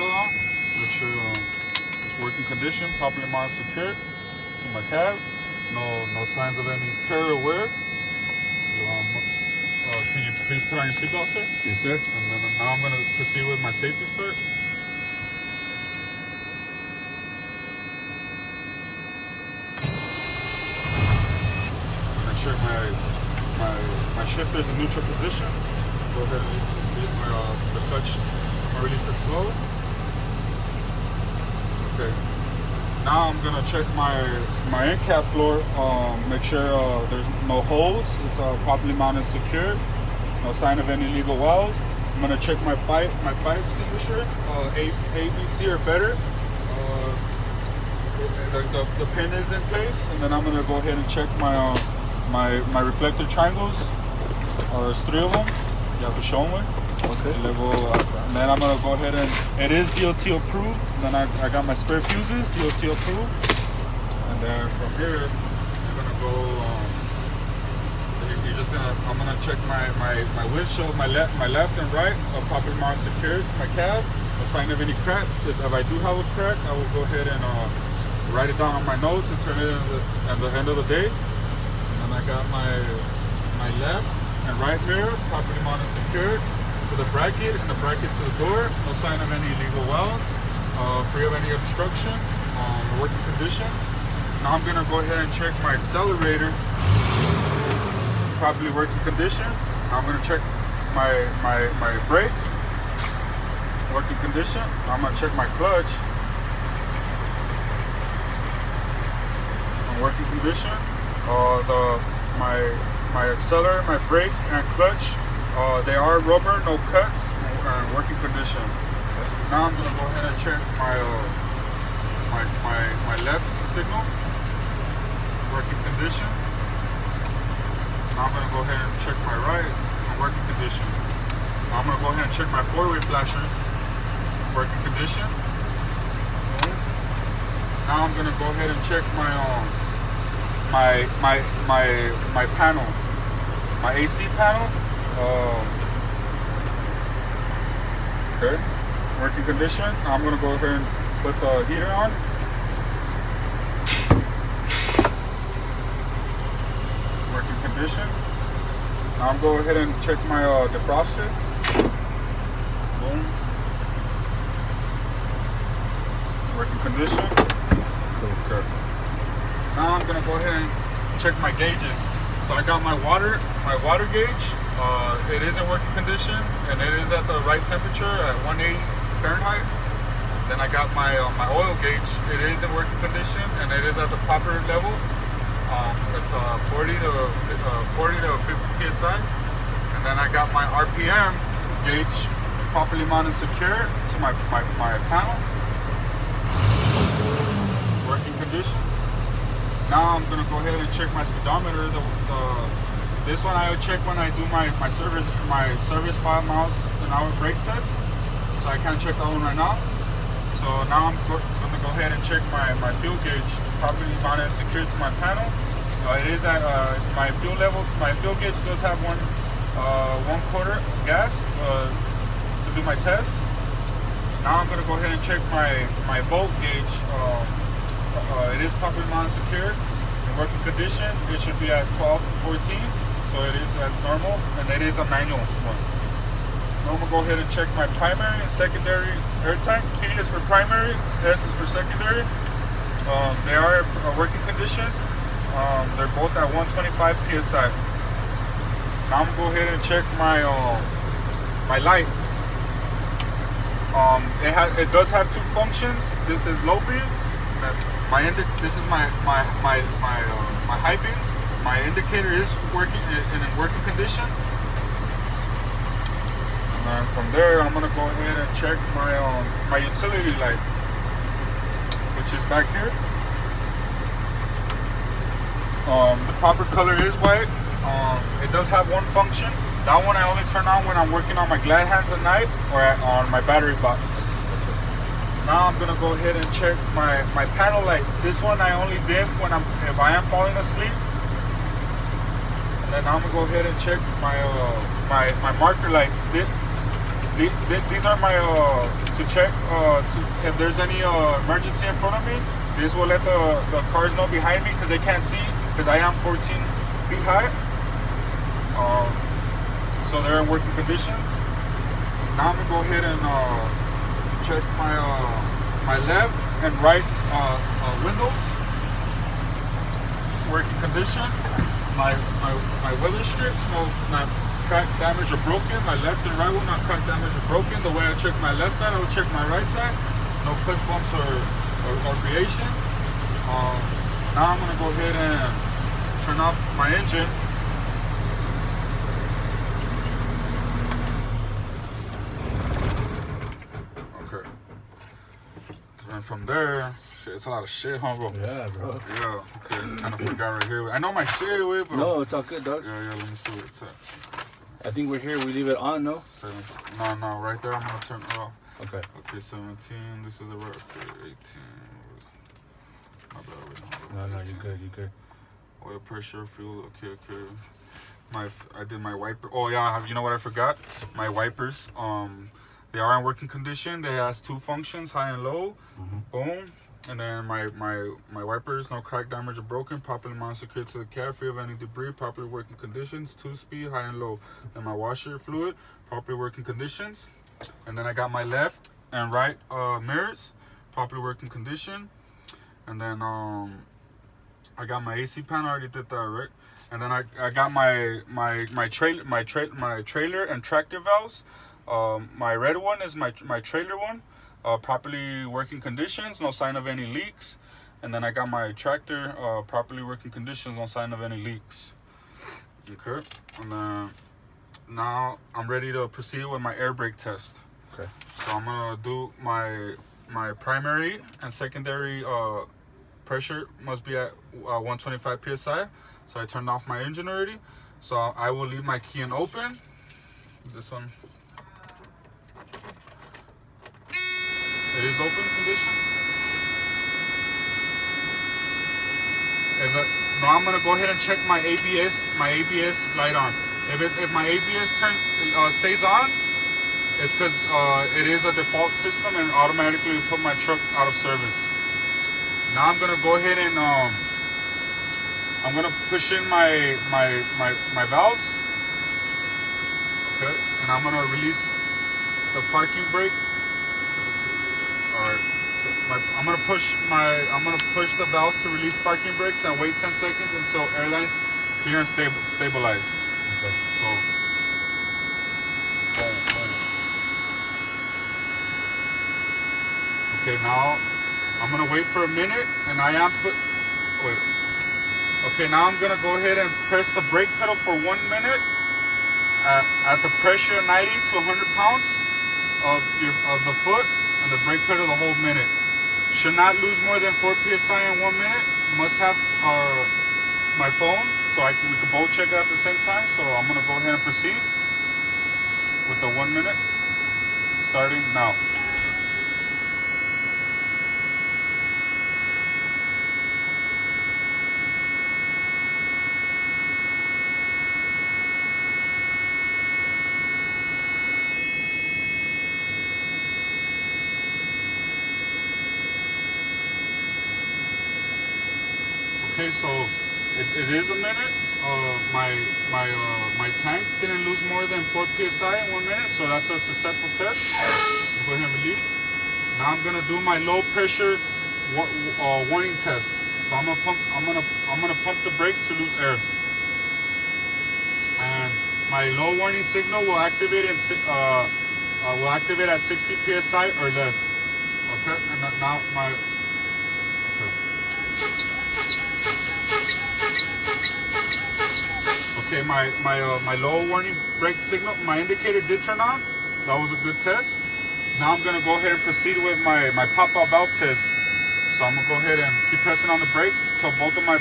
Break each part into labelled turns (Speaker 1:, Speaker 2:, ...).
Speaker 1: seatbelt on. Make sure it's working condition, properly mounted, secured to my cab. No signs of any tear or wear. Can you please put on your seatbelt, sir?
Speaker 2: Yes, sir.
Speaker 1: And then now I'm going to proceed with my safety start. Make sure my shifter's in neutral position. Go ahead and leave the clutch. I release it slow. Okay. Now I'm gonna check my end cap floor. Make sure there's no holes. It's properly mounted, secured. No sign of any illegal welds. I'm gonna check my fire extinguisher, A, B, C or better. The pin is in place, and then I'm gonna go ahead and check my reflector triangles. There's 3 of them. You have to show them.
Speaker 2: Okay.
Speaker 1: And then I'm gonna go ahead and it is DOT approved. And then I got my spare fuses, DOT approved. And then from here, you're gonna go. I'm gonna check my windshield, my left and right, properly mounted, secured to my cab. No sign of any cracks. If I do have a crack, I will go ahead and write it down on my notes and turn it in at the end of the day. And then I got my left and right mirror, properly mounted, secured to the bracket, and the bracket to the door. No sign of any illegal welds, free of any obstruction, working conditions. Now I'm gonna go ahead and check my accelerator, properly working condition. Now I'm gonna check my brakes, working condition. Now I'm gonna check my clutch, working condition. My accelerator, my brake, and clutch, they are rubber, no cuts, and working condition. Now I'm gonna go ahead and check my left signal, working condition. Now I'm gonna go ahead and check my right, and working condition. Now I'm gonna go ahead and check my 4-way flashers, working condition. Now I'm gonna go ahead and check my panel, my AC panel. Okay, working condition. Now I'm gonna go ahead and put the heater on. Working condition. Now I'm going ahead and check my defroster. Boom. Working condition. Okay. Now I'm gonna go ahead and check my gauges. So I got my water gauge. It is in working condition, and it is at the right temperature at 180 Fahrenheit. Then I got my oil gauge. It is in working condition, and it is at the proper level. It's 40 to 50 psi. And then I got my RPM gauge properly mounted, secure to my panel. Working condition. Now I'm gonna go ahead and check my speedometer. This one I will check when I do my service 5 miles an hour brake test. So I can't check that one right now. So now I'm gonna go ahead and check my fuel gauge, properly mounted and secured to my panel. It is at my fuel level. My fuel gauge does have 1/4 gas to do my test. Now I'm gonna go ahead and check my volt gauge. It is properly mounted, secured, in working condition. It should be at 12 to 14, so it is at normal, and it is a manual one. Now I'm gonna go ahead and check my primary and secondary air tank. P is for primary, S is for secondary. They are working conditions. They're both at 125 psi. Now I'm gonna go ahead and check my lights. It does have 2 functions. This is low beam. This is my high beam. My indicator is working in working condition. And then from there, I'm gonna go ahead and check my utility light, which is back here. The proper color is white. It does have 1 function. That one I only turn on when I'm working on my glad hands at night or on my battery box. Now I'm gonna go ahead and check my panel lights. This one I only dim if I am falling asleep. And then I'm gonna go ahead and check my marker lights. These are my to check if there's any emergency in front of me. This will let the cars know behind me because they can't see because I am 14 feet high. So they're in working conditions. Now I'm gonna go ahead and check my left and right windows. Working condition. My weather strips, not cracked, damaged, or broken. My left and right will not crack, damaged, or broken. The way I check my left side, I will check my right side. No clutch bumps or creations. Now I'm gonna go ahead and turn off my engine. Okay. And from there, shit, it's a lot of shit, huh, bro?
Speaker 2: Yeah, bro.
Speaker 1: Yeah, okay. Kind of forgot right here. I know my shit, wait, but...
Speaker 2: No, it's all good, dog.
Speaker 1: Yeah, let me see where it's at.
Speaker 2: I think we're here. We leave it on, no?
Speaker 1: 17. No, right there. I'm gonna turn it off.
Speaker 2: Okay.
Speaker 1: Okay, 17. This is the right. Okay, 18. My bad. Wait,
Speaker 2: No, you're good. You're good.
Speaker 1: Oil pressure, fuel. Okay. I did my wiper. Oh yeah, you know what I forgot? My wipers. They are in working condition. They has two functions, high and low.
Speaker 2: Mm-hmm.
Speaker 1: Boom. And then my wipers, no crack, damage, or broken, properly mounted, secured to the cab, free of any debris, properly working conditions, 2-speed, high and low. Then my washer fluid, properly working conditions. And then I got my left and right mirrors, properly working condition. And then I got my AC panel, I already did that, right? And then I got my trailer and tractor valves. My red one is my trailer one. Properly working conditions, no sign of any leaks. And then I got my tractor, properly working conditions, no sign of any leaks. Okay, and then now I'm ready to proceed with my air brake test.
Speaker 2: Okay.
Speaker 1: So I'm gonna do my primary and secondary pressure must be at 125 psi. So I turned off my engine already. So I will leave my key in open. This one. It is open condition. Now I'm gonna go ahead and check my ABS light on. If my ABS stays on, it's because it is a default system and automatically put my truck out of service. Now I'm gonna go ahead and I'm gonna push in my valves. Okay, and I'm gonna release the parking brakes. Alright, so I'm gonna push the valves to release parking brakes and wait 10 seconds until airlines clear and stabilize.
Speaker 2: Okay.
Speaker 1: So, okay, now I'm gonna wait for a minute, and Okay, now I'm gonna go ahead and press the brake pedal for 1 minute at the pressure 90 to 100 pounds of the foot. And the brake pedal the whole minute. Should not lose more than 4 psi in 1 minute. Must have my phone so we can both check it at the same time. So I'm gonna go ahead and proceed with the 1 minute. Starting now. Okay, so it is a minute. My tanks didn't lose more than 4 psi in 1 minute, so that's a successful test. Go ahead and release. Now I'm gonna do my low pressure warning test. So I'm gonna pump the brakes to lose air, and my low warning signal will activate at 60 psi or less. Okay, and now my Okay, my low warning brake signal, my indicator did turn on. That was a good test. Now I'm gonna go ahead and proceed with my pop-out valve test. So I'm gonna go ahead and keep pressing on the brakes till both of my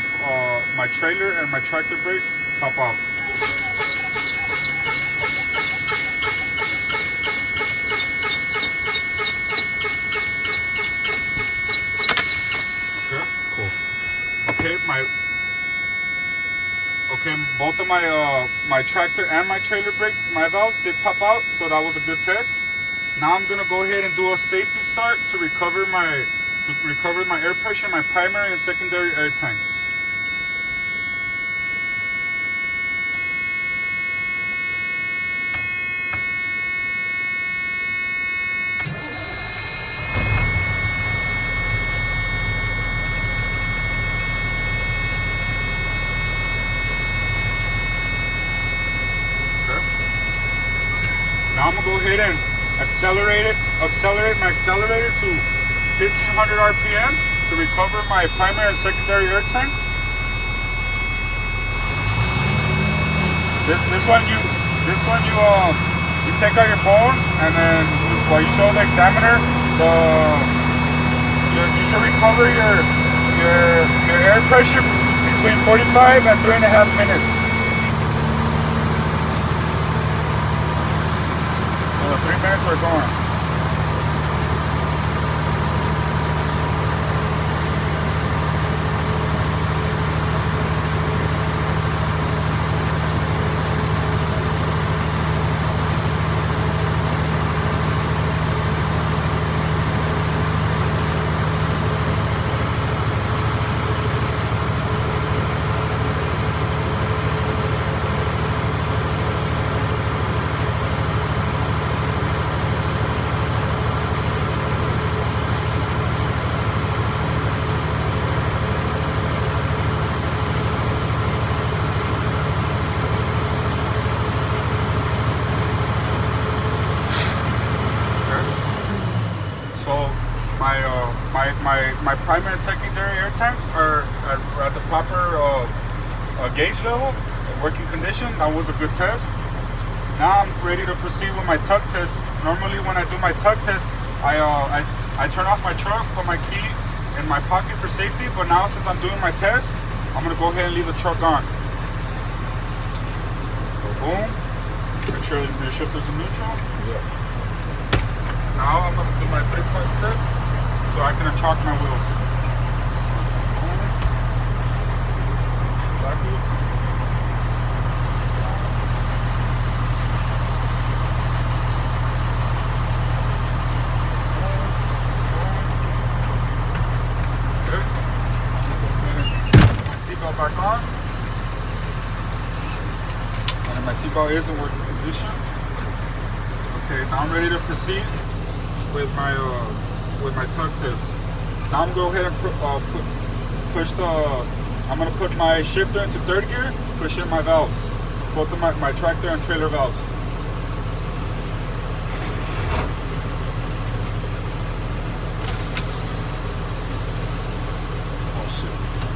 Speaker 1: trailer and my tractor brakes pop out. Okay.
Speaker 2: Cool.
Speaker 1: Okay, both of my tractor and my trailer brake, my valves did pop out, so that was a good test. Now I'm gonna go ahead and do a safety start to recover my air pressure in my primary and secondary air tanks. Now I'm gonna go ahead and accelerate my accelerator to 1500 RPMs to recover my primary and secondary air tanks. This one you take out your phone, and then while you show the examiner, you should recover your air pressure between 45 and 3.5 minutes. 3 minutes are going. So my primary and secondary air tanks are at the proper gauge level, working condition. That was a good test. Now I'm ready to proceed with my tug test. Normally when I do my tug test, I turn off my truck, put my key in my pocket for safety, but now since I'm doing my test, I'm gonna go ahead and leave the truck on. So boom, make sure your shifter's in neutral.
Speaker 2: Yeah.
Speaker 1: Now I'm gonna do my 3-point step so I can chalk my wheels. So boom, backwards. Back on, and my seatbelt is in working condition. Okay, now I'm ready to proceed with my tug test. Now I'm gonna go ahead and I'm gonna put my shifter into third gear, push in my valves, both of my tractor and trailer valves.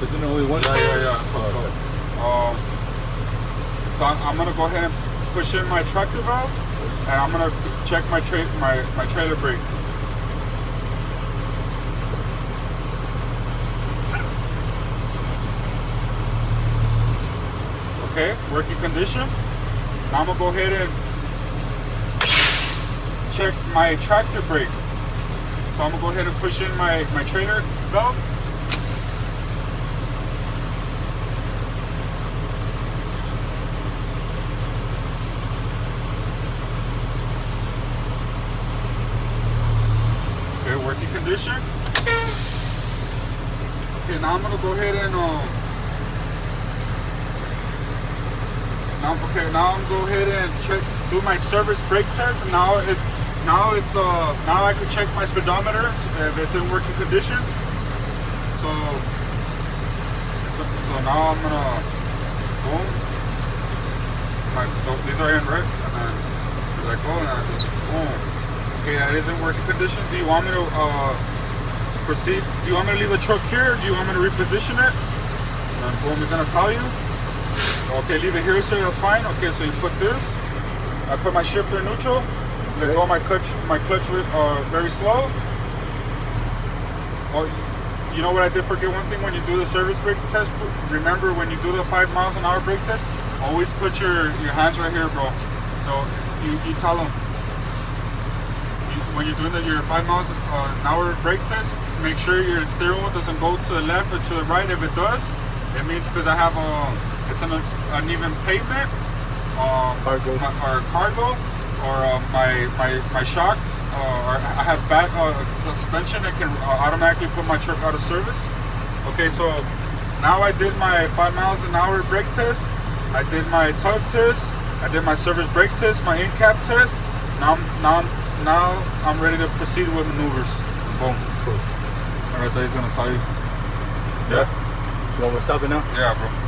Speaker 2: Isn't there only one?
Speaker 1: Yeah. So I'm gonna go ahead and push in my tractor valve, and I'm gonna check my trailer brakes. Okay, working condition. Now I'm gonna go ahead and check my tractor brake. So I'm gonna go ahead and push in my trailer valve. Working condition. Okay, now I'm gonna go ahead and do my service brake test. And now I can check my speedometer if it's in working condition. So now I'm gonna boom. These are in, right? And then I go and I just boom. Okay, that is in working condition. Do you want me to proceed? Do you want me to leave the truck here, or do you want me to reposition it? And boom, he's gonna tell you. Okay, leave it here, sir. That's fine. Okay, so you put this. I put my shifter in neutral. Let go of my clutch very slow. Oh, you know what I did forget one thing when you do the service brake test? Remember when you do the 5 miles an hour brake test, always put your hands right here, bro. So you tell them. When you're doing your 5 miles an hour brake test, make sure your steering wheel doesn't go to the left or to the right. If it does, it means because I have it's an uneven pavement or cargo. or my shocks. I have bad suspension that can automatically put my truck out of service. Okay, so now I did my 5 miles an hour brake test. I did my tug test. I did my service brake test, my in-cap test. Now I'm ready to proceed with maneuvers. Boom.
Speaker 2: Cool.
Speaker 1: All right, he's gonna tell you.
Speaker 2: Yeah. You want me to stop it now?
Speaker 1: Yeah, bro.